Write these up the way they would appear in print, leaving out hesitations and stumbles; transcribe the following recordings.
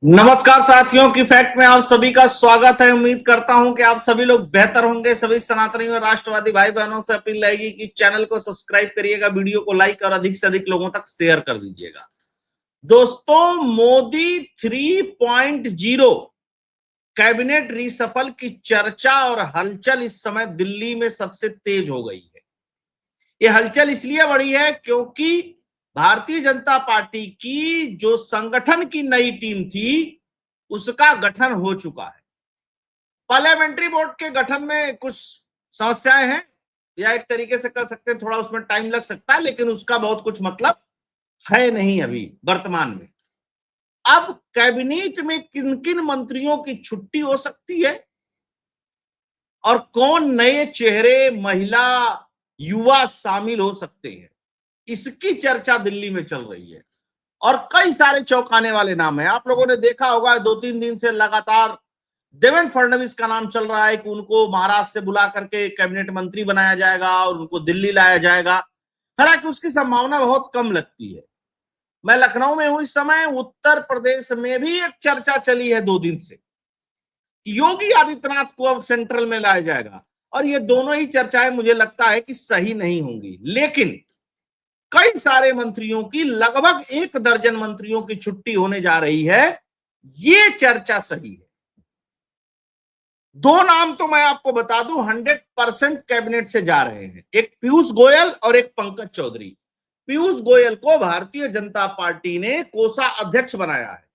नमस्कार साथियों की फैक्ट में आप सभी का स्वागत है। उम्मीद करता हूं कि आप सभी लोग बेहतर होंगे। सभी सनातनी और राष्ट्रवादी भाई बहनों से अपील रहेगी कि चैनल को सब्सक्राइब करिएगा, वीडियो को लाइक और अधिक से अधिक लोगों तक शेयर कर दीजिएगा। दोस्तों, मोदी 3.0 कैबिनेट रीसफल की चर्चा और हलचल इस समय दिल्ली में सबसे तेज हो गई है। ये हलचल इसलिए बढ़ी है क्योंकि भारतीय जनता पार्टी की जो संगठन की नई टीम थी उसका गठन हो चुका है। पार्लियामेंट्री बोर्ड के गठन में कुछ समस्याएं हैं, या एक तरीके से कह सकते हैं थोड़ा उसमें टाइम लग सकता है, लेकिन उसका बहुत कुछ मतलब है नहीं अभी वर्तमान में। अब कैबिनेट में किन किन मंत्रियों की छुट्टी हो सकती है और कौन नए चेहरे, महिला, युवा शामिल हो सकते हैं, इसकी चर्चा दिल्ली में चल रही है। और कई सारे चौंकाने वाले नाम हैं। आप लोगों ने देखा होगा 2-3 दिन से लगातार देवेंद्र फडणवीस का नाम चल रहा है कि उनको महाराष्ट्र से बुला करके कैबिनेट मंत्री बनाया जाएगा और उनको दिल्ली लाया जाएगा। हालांकि उसकी संभावना बहुत कम लगती है। मैं लखनऊ में हूं इस समय। उत्तर प्रदेश में भी एक चर्चा चली है 2 दिन से, योगी आदित्यनाथ को अब सेंट्रल में लाया जाएगा, और ये दोनों ही चर्चाएं मुझे लगता है कि सही नहीं होंगी। लेकिन कई सारे मंत्रियों की, लगभग 1 दर्जन मंत्रियों की छुट्टी होने जा रही है, ये चर्चा सही है। 2 नाम तो मैं आपको बता दूं 100% कैबिनेट से जा रहे हैं, एक पीयूष गोयल और एक पंकज चौधरी। पीयूष गोयल को भारतीय जनता पार्टी ने कोषाध्यक्ष बनाया है,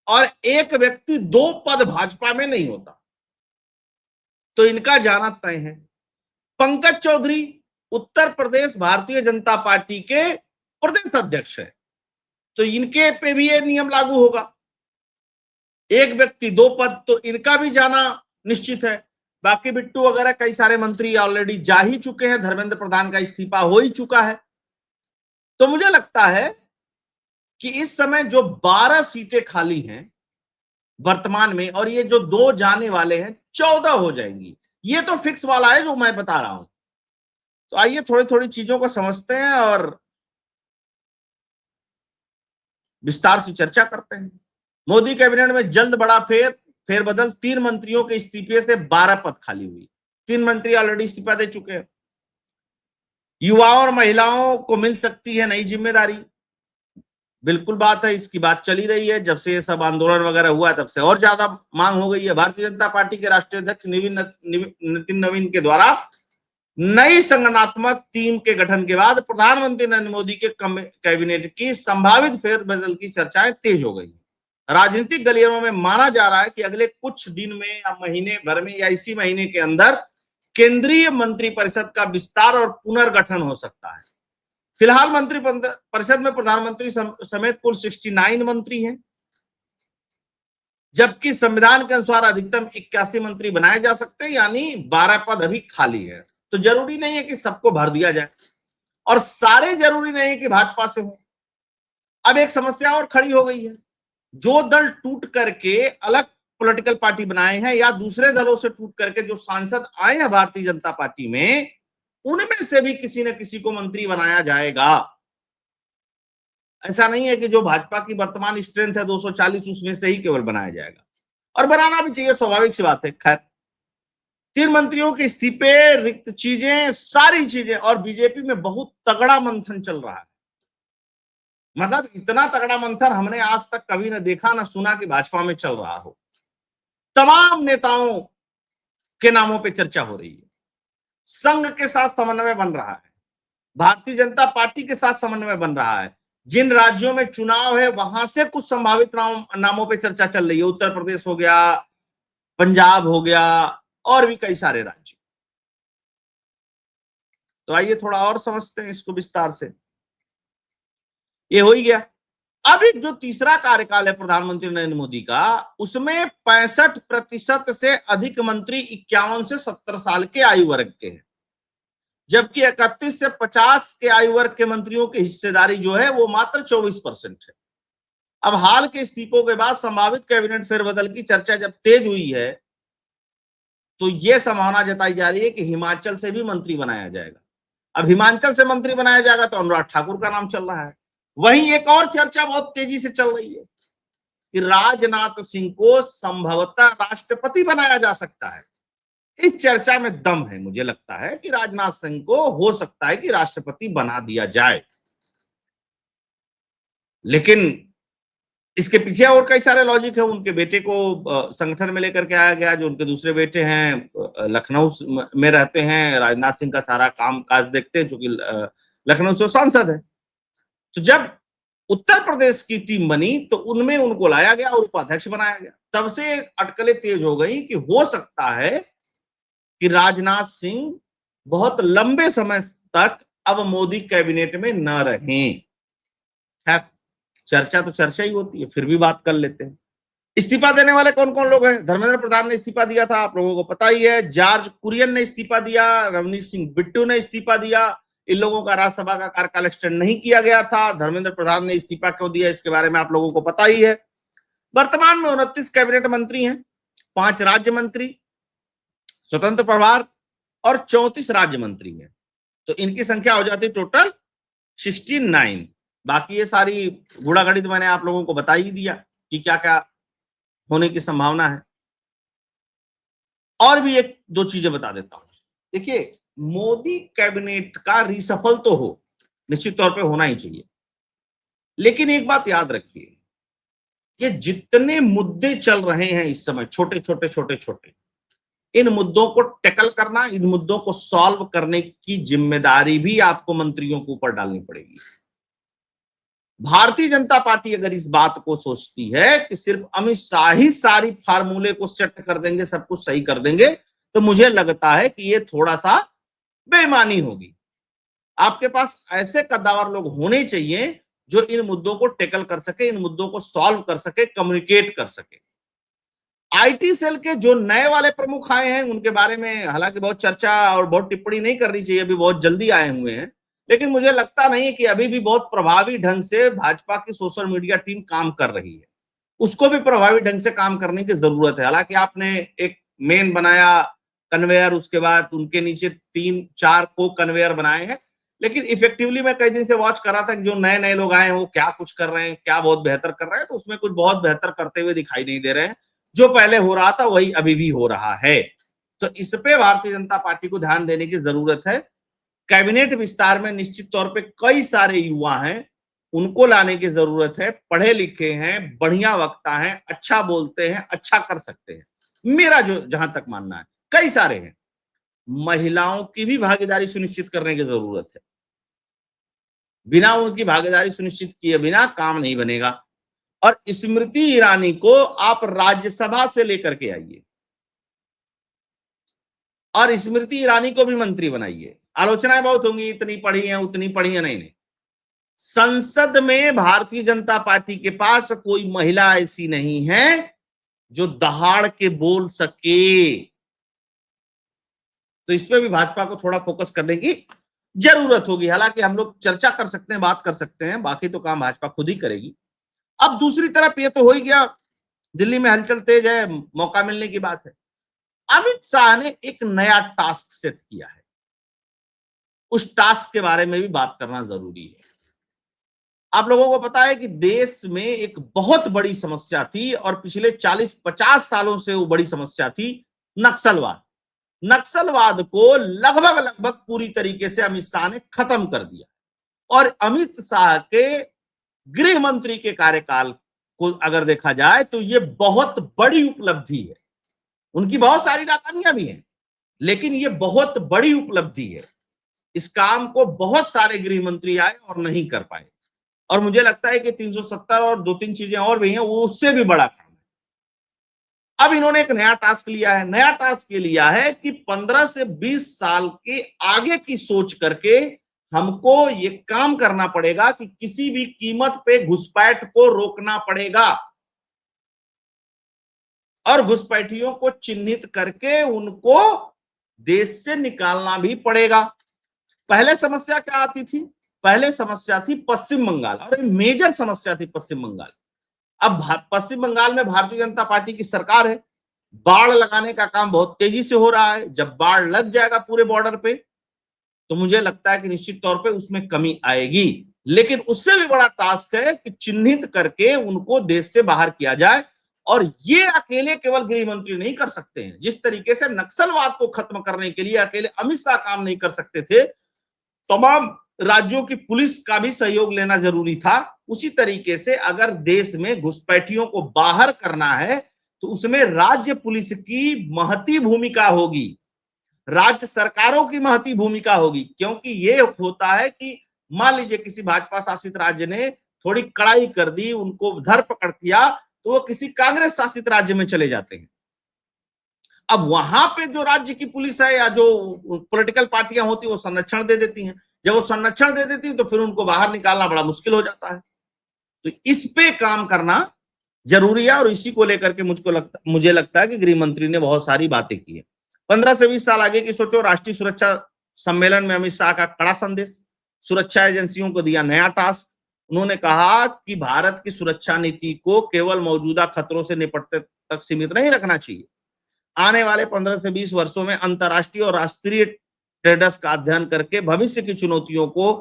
और एक व्यक्ति 2 पद भाजपा में नहीं होता, तो इनका जाना तय है। पंकज चौधरी उत्तर प्रदेश भारतीय जनता पार्टी के प्रदेश अध्यक्ष है, तो इनके पे भी ये नियम लागू होगा। एक व्यक्ति 2 पद, तो इनका भी जाना निश्चित है। बाकी बिट्टू वगैरह कई सारे मंत्री ऑलरेडी जा ही चुके हैं, धर्मेंद्र प्रधान का इस्तीफा हो ही चुका है। तो मुझे लगता है कि इस समय जो 12 सीटें खाली हैं वर्तमान में, और ये जो 2 जाने वाले हैं 14 हो जाएंगी, ये तो फिक्स वाला है जो मैं बता रहा हूं। तो आइए थोड़ी थोड़ी चीजों को समझते हैं और विस्तार से चर्चा करते हैं। मोदी कैबिनेट में जल्द बड़ा फेरबदल। 3 मंत्रियों के इस्तीफे से 12 पद खाली हुई। 3 मंत्री ऑलरेडी इस्तीफा दे चुके हैं। युवाओं और महिलाओं को मिल सकती है नई जिम्मेदारी, बिल्कुल बात है, इसकी बात चली रही है। जब से ये सब आंदोलन वगैरह हुआ तब से और ज्यादा मांग हो गई है। भारतीय जनता पार्टी के राष्ट्रीय अध्यक्ष नितिन नवीन के द्वारा नई संगठनात्मक टीम के गठन के बाद प्रधानमंत्री नरेंद्र मोदी के कैबिनेट की संभावित फेरबदल की चर्चाएं तेज हो गई। राजनीतिक गलियारों में माना जा रहा है कि अगले कुछ दिन में या महीने भर में या इसी महीने के अंदर केंद्रीय मंत्रिपरिषद का विस्तार और पुनर्गठन हो सकता है। फिलहाल मंत्रिपरिषद में प्रधानमंत्री समेत कुल 69 मंत्री हैं, जबकि संविधान के अनुसार अधिकतम 81 मंत्री बनाए जा सकते हैं, यानी 12 पद अभी खाली है। तो जरूरी नहीं है कि सबको भर दिया जाए, और सारे जरूरी नहीं है कि भाजपा से हो। अब एक समस्या और खड़ी हो गई है। जो दल टूट करके अलग पॉलिटिकल पार्टी बनाए हैं, या दूसरे दलों से टूट करके जो सांसद आए हैं भारतीय जनता पार्टी में, उनमें से भी किसी न किसी को मंत्री बनाया जाएगा। ऐसा नहीं है कि जो भाजपा की वर्तमान स्ट्रेंथ है 240, उसमें से ही केवल बनाया जाएगा, और बनाना भी चाहिए, स्वाभाविक सी बात है। खैर, 3 मंत्रियों के इस्तीफे, रिक्त चीजें, सारी चीजें, और बीजेपी में बहुत तगड़ा मंथन चल रहा है। मतलब इतना तगड़ा मंथन हमने आज तक कभी न देखा न सुना कि भाजपा में चल रहा हो। तमाम नेताओं के नामों पे चर्चा हो रही है। संघ के साथ समन्वय बन रहा है, भारतीय जनता पार्टी के साथ समन्वय बन रहा है। जिन राज्यों में चुनाव है वहां से कुछ संभावित नामों पे चर्चा चल रही है। उत्तर प्रदेश हो गया, पंजाब हो गया, और भी कई सारे राज्य। तो आइए थोड़ा और समझते हैं इसको विस्तार से। ये हो ही गया। अब एक जो तीसरा कार्यकाल है प्रधानमंत्री नरेंद्र मोदी का, उसमें 65% से अधिक मंत्री 51 से 70 साल के आयु वर्ग के हैं, जबकि 31 से 50 के आयु वर्ग के मंत्रियों की हिस्सेदारी जो है वो मात्र 24% है। अब हाल के इस्तीफों के बाद संभावित कैबिनेट फेरबदल की चर्चा जब तेज हुई है, तो यह संभावना जताई जा रही है कि हिमाचल से भी मंत्री बनाया जाएगा। अब हिमाचल से मंत्री बनाया जाएगा तो अनुराग ठाकुर का नाम चल रहा है। वहीं एक और चर्चा बहुत तेजी से चल रही है कि राजनाथ सिंह को संभवतः राष्ट्रपति बनाया जा सकता है। इस चर्चा में दम है। मुझे लगता है कि राजनाथ सिंह को हो सकता है कि राष्ट्रपति बना दिया जाए, लेकिन इसके पीछे और कई सारे लॉजिक है। उनके बेटे को संगठन में लेकर के आया गया, जो उनके दूसरे बेटे हैं लखनऊ में रहते हैं, राजनाथ सिंह का सारा काम काज देखते हैं, जो कि लखनऊ से सांसद है। तो जब उत्तर प्रदेश की टीम बनी तो उनमें उनको लाया गया और उपाध्यक्ष बनाया गया। तब से अटकलें तेज हो गई कि हो सकता है कि राजनाथ सिंह बहुत लंबे समय तक अब मोदी कैबिनेट में न रहें। खैर, चर्चा तो चर्चा ही होती है, फिर भी बात कर लेते हैं। इस्तीफा देने वाले कौन कौन लोग हैं? धर्मेंद्र प्रधान ने इस्तीफा दिया था, आप लोगों को पता ही है। जॉर्ज कुरियन ने इस्तीफा दिया, रवनीत सिंह बिट्टू ने इस्तीफा दिया। इन लोगों का राज्यसभा का कार्यकाल एक्सटेंड नहीं किया गया था। धर्मेंद्र प्रधान ने इस्तीफा क्यों दिया, इसके बारे में आप लोगों को पता ही है। वर्तमान में 29 कैबिनेट मंत्री हैं, 5 राज्य मंत्री, स्वतंत्र प्रभार और 34 राज्य मंत्री हैं। तो इनकी संख्या हो जाती टोटल 69। बाकी ये सारी गुणा गणित मैंने आप लोगों को बता ही दिया कि क्या क्या होने की संभावना है। और भी एक दो चीजें बता देता हूं। देखिए, मोदी कैबिनेट का रिसफल तो हो, निश्चित तौर पे होना ही चाहिए, लेकिन एक बात याद रखिए कि जितने मुद्दे चल रहे हैं इस समय, छोटे छोटे, इन मुद्दों को टैकल करना, इन मुद्दों को सॉल्व करने की जिम्मेदारी भी आपको मंत्रियों के ऊपर डालनी पड़ेगी। भारतीय जनता पार्टी अगर इस बात को सोचती है कि सिर्फ अमित शाह ही सारी फार्मूले को सेट कर देंगे, सब कुछ सही कर देंगे, तो मुझे लगता है कि ये थोड़ा सा बेईमानी होगी। आपके पास ऐसे कद्दावर लोग होने चाहिए जो इन मुद्दों को टैकल कर सके, इन मुद्दों को सॉल्व कर सके, कम्युनिकेट कर सके। आईटी सेल के जो नए वाले प्रमुख आए हैं उनके बारे में हालांकि बहुत चर्चा और बहुत टिप्पणी नहीं करनी चाहिए, अभी बहुत जल्दी आए हुए हैं, लेकिन मुझे लगता नहीं कि अभी भी बहुत प्रभावी ढंग से भाजपा की सोशल मीडिया टीम काम कर रही है। उसको भी प्रभावी ढंग से काम करने की जरूरत है। हालांकि आपने एक मेन बनाया कन्वेयर, उसके बाद उनके नीचे 3-4 को कन्वेयर बनाए हैं, लेकिन इफेक्टिवली मैं कई दिन से वॉच कर रहा था कि जो नए नए लोग आए हैं वो क्या कुछ कर रहे हैं, क्या बहुत बेहतर कर रहे हैं, तो उसमें कुछ बहुत बेहतर करते हुए दिखाई नहीं दे रहे हैं। जो पहले हो रहा था वही अभी भी हो रहा है। तो इस पे भारतीय जनता पार्टी को ध्यान देने की जरूरत है। कैबिनेट विस्तार में निश्चित तौर पे कई सारे युवा हैं, उनको लाने की जरूरत है। पढ़े लिखे हैं, बढ़िया वक्ता हैं, अच्छा बोलते हैं, अच्छा कर सकते हैं, मेरा जो जहां तक मानना है। कई सारे हैं। महिलाओं की भी भागीदारी सुनिश्चित करने की जरूरत है। बिना उनकी भागीदारी सुनिश्चित किए बिना काम नहीं बनेगा। और स्मृति ईरानी को आप राज्यसभा से लेकर के आइए और स्मृति ईरानी को भी मंत्री बनाइए। आलोचनाएं बहुत होंगी, इतनी पढ़ी है उतनी पढ़ी है, नहीं। संसद में भारतीय जनता पार्टी के पास कोई महिला ऐसी नहीं है जो दहाड़ के बोल सके। तो इस पे भी भाजपा को थोड़ा फोकस करने की जरूरत होगी। हालांकि हम लोग चर्चा कर सकते हैं, बात कर सकते हैं, बाकी तो काम भाजपा खुद ही करेगी। अब दूसरी तरफ ये तो हो ही गया, दिल्ली में हलचल तेज है, मौका मिलने की बात है। अमित शाह ने एक नया टास्क सेट किया है, उस टास्क के बारे में भी बात करना जरूरी है। आप लोगों को पता है कि देश में एक बहुत बड़ी समस्या थी और पिछले 40-50 सालों से वो बड़ी समस्या थी, नक्सलवाद। नक्सलवाद को लगभग पूरी तरीके से अमित शाह ने खत्म कर दिया। और अमित शाह के गृह मंत्री के कार्यकाल को अगर देखा जाए तो ये बहुत बड़ी उपलब्धि है। उनकी बहुत सारी नाकामियां भी हैं, लेकिन ये बहुत बड़ी उपलब्धि है। इस काम को बहुत सारे गृह मंत्री आए और नहीं कर पाए, और मुझे लगता है कि 370 और 2-3 चीजें और भी हैं, वो उससे भी बड़ा काम है। अब इन्होंने एक नया टास्क लिया है। नया टास्क ये लिया है कि 15 से 20 साल के आगे की सोच करके हमको ये काम करना पड़ेगा कि किसी भी कीमत पे घुसपैठ को रोकना पड़ेगा और घुसपैठियों को चिन्हित करके उनको देश से निकालना भी पड़ेगा। पहले समस्या क्या आती थी? पहले समस्या थी पश्चिम बंगाल, और मेजर समस्या थी पश्चिम बंगाल। अब पश्चिम बंगाल में भारतीय जनता पार्टी की सरकार है, बाढ़ लगाने का काम बहुत तेजी से हो रहा है। जब बाढ़ लग जाएगा पूरे बॉर्डर पे तो मुझे लगता है कि निश्चित तौर पे उसमें कमी आएगी। लेकिन उससे भी बड़ा टास्क है कि चिन्हित करके उनको देश से बाहर किया जाए। और ये अकेले केवल गृह मंत्री नहीं कर सकते हैं। जिस तरीके से नक्सलवाद को खत्म करने के लिए अकेले अमित शाह काम नहीं कर सकते थे, तमाम राज्यों की पुलिस का भी सहयोग लेना जरूरी था। उसी तरीके से अगर देश में घुसपैठियों को बाहर करना है तो उसमें राज्य पुलिस की महती भूमिका होगी, राज्य सरकारों की महती भूमिका होगी। क्योंकि ये होता है कि मान लीजिए किसी भाजपा शासित राज्य ने थोड़ी कड़ाई कर दी, उनको धरपकड़ किया, तो वो किसी कांग्रेस शासित राज्य में चले जाते हैं। अब वहां पे जो राज्य की पुलिस है या जो पॉलिटिकल पार्टियां होती है वो संरक्षण दे देती हैं। जब वो संरक्षण दे देती है तो फिर उनको बाहर निकालना बड़ा मुश्किल हो जाता है। तो इस पे काम करना जरूरी है और इसी को लेकर के मुझे लगता है कि गृह मंत्री ने बहुत सारी बातें की है। 15 से 20 साल आगे की सोचो। राष्ट्रीय सुरक्षा सम्मेलन में अमित शाह का कड़ा संदेश, सुरक्षा एजेंसियों को दिया नया टास्क। उन्होंने कहा कि भारत की सुरक्षा नीति को केवल मौजूदा खतरों से निपटने तक सीमित नहीं रखना चाहिए। आने वाले 15 से 20 वर्षों में अंतर्राष्ट्रीय और राष्ट्रीय ट्रेडर्स का अध्ययन करके भविष्य की चुनौतियों को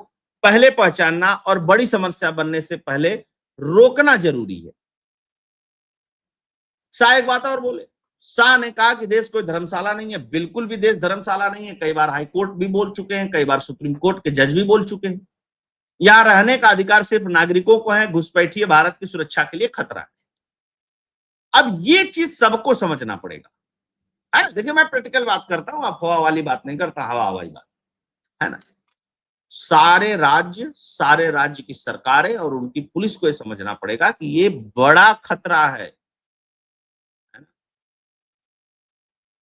पहले पहचानना और बड़ी समस्या बनने से पहले रोकना जरूरी है। शाह एक बात और बोले। शाह ने कहा कि देश कोई धर्मशाला नहीं है। बिल्कुल भी देश धर्मशाला नहीं है। कई बार हाईकोर्ट भी बोल चुके हैं, कई बार सुप्रीम कोर्ट के जज भी बोल चुके हैं। यहां रहने का अधिकार सिर्फ नागरिकों को है। घुसपैठिए भारत की सुरक्षा के लिए खतरा है। अब ये चीज सबको समझना पड़ेगा। है देखिए, मैं प्रैक्टिकल बात करता हूं, अफवाह वाली बात नहीं करता, हवा वाली बात, है ना। सारे राज्य की सरकारें और उनकी पुलिस को यह समझना पड़ेगा कि ये बड़ा खतरा है।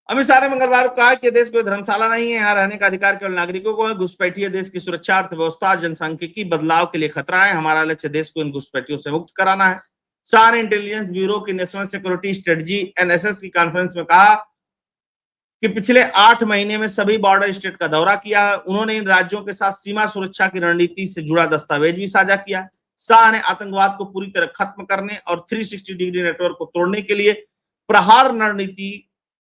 अमित शाह ने मंगलवार को कहा कि देश कोई धर्मशाला नहीं है। यहाँ रहने का अधिकार केवल नागरिकों को है। घुसपैठिए देश की सुरक्षा, अर्थव्यवस्था, जनसांख्यिकी बदलाव के लिए खतरा है। हमारा लक्ष्य देश को इन घुसपैठियों से मुक्त कराना है। शाह ने इंटेलिजेंस ब्यूरो की नेशनल सिक्योरिटी स्ट्रेटजी एनएसएस की कॉन्फ्रेंस में कहा कि पिछले 8 महीने में सभी बॉर्डर स्टेट का दौरा किया है। उन्होंने इन राज्यों के साथ सीमा सुरक्षा की रणनीति से जुड़ा दस्तावेज भी साझा किया। शाह ने आतंकवाद को पूरी तरह खत्म करने और 360 डिग्री नेटवर्क को तोड़ने के लिए प्रहार रणनीति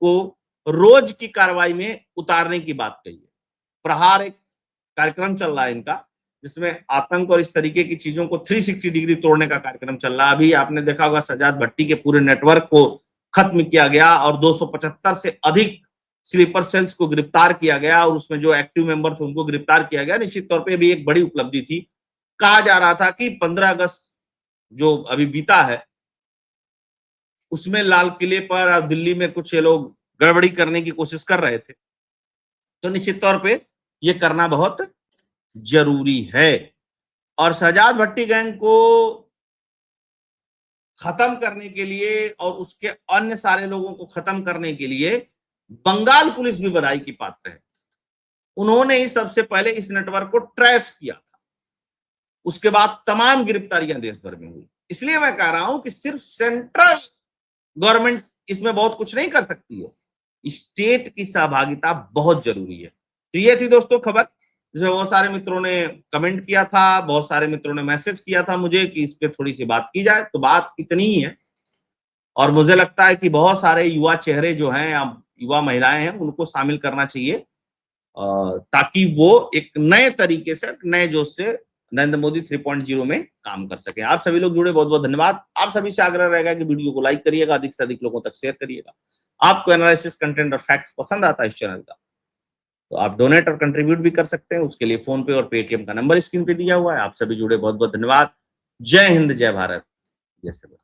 को रोज की कार्रवाई में उतारने की बात कही है। प्रहार एक कार्यक्रम चल रहा है इनका, जिसमें आतंक और इस तरीके की चीजों को 360 डिग्री तोड़ने का कार्यक्रम चल रहा है। अभी आपने देखा होगा सजाद भट्टी के पूरे नेटवर्क को खत्म किया गया और 275 से अधिक स्लीपर सेल्स को गिरफ्तार किया गया और उसमें जो एक्टिव मेंबर थे उनको गिरफ्तार किया गया। निश्चित तौर पे भी एक बड़ी उपलब्धि थी। कहा जा रहा था कि 15 अगस्त जो अभी बीता है उसमें लाल किले पर और दिल्ली में कुछ ये लोग गड़बड़ी करने की कोशिश कर रहे थे। तो निश्चित तौर पे ये करना बहुत जरूरी है। और शहजाद भट्टी गैंग को खत्म करने के लिए और उसके अन्य सारे लोगों को खत्म करने के लिए बंगाल पुलिस भी बधाई की पात्र है। उन्होंने ही सबसे पहले इस नेटवर्क को ट्रेस किया था। उसके बाद तमाम गिरफ्तारियां देश भर में हुई। इसलिए मैं कह रहा हूं कि सिर्फ सेंट्रल गवर्नमेंट इसमें बहुत कुछ नहीं कर सकती है। स्टेट की सहभागिता बहुत जरूरी है। तो ये थी दोस्तों खबर, जिसमें बहुत सारे मित्रों ने कमेंट किया था, बहुत सारे मित्रों ने मैसेज किया था मुझे कि इस पे थोड़ी सी बात की जाए। तो बात इतनी ही है और मुझे लगता है कि बहुत सारे युवा चेहरे जो हैं या युवा महिलाएं हैं उनको शामिल करना चाहिए ताकि वो एक नए तरीके से, नए जोश से नरेंद्र मोदी 3.0 में काम कर सके। आप सभी लोग जुड़े, बहुत बहुत धन्यवाद। आप सभी से आग्रह रहेगा कि वीडियो को लाइक करिएगा, अधिक से अधिक लोगों तक शेयर करिएगा। आपको एनालिसिस, कंटेंट और फैक्ट्स पसंद आता है इस चैनल का तो आप डोनेट और कंट्रीब्यूट भी कर सकते हैं। उसके लिए फोन पे और पेटीएम का नंबर स्क्रीन पे दिया हुआ है। आप सभी जुड़े, बहुत बहुत धन्यवाद। जय हिंद, जय भारत, जय श्री राम।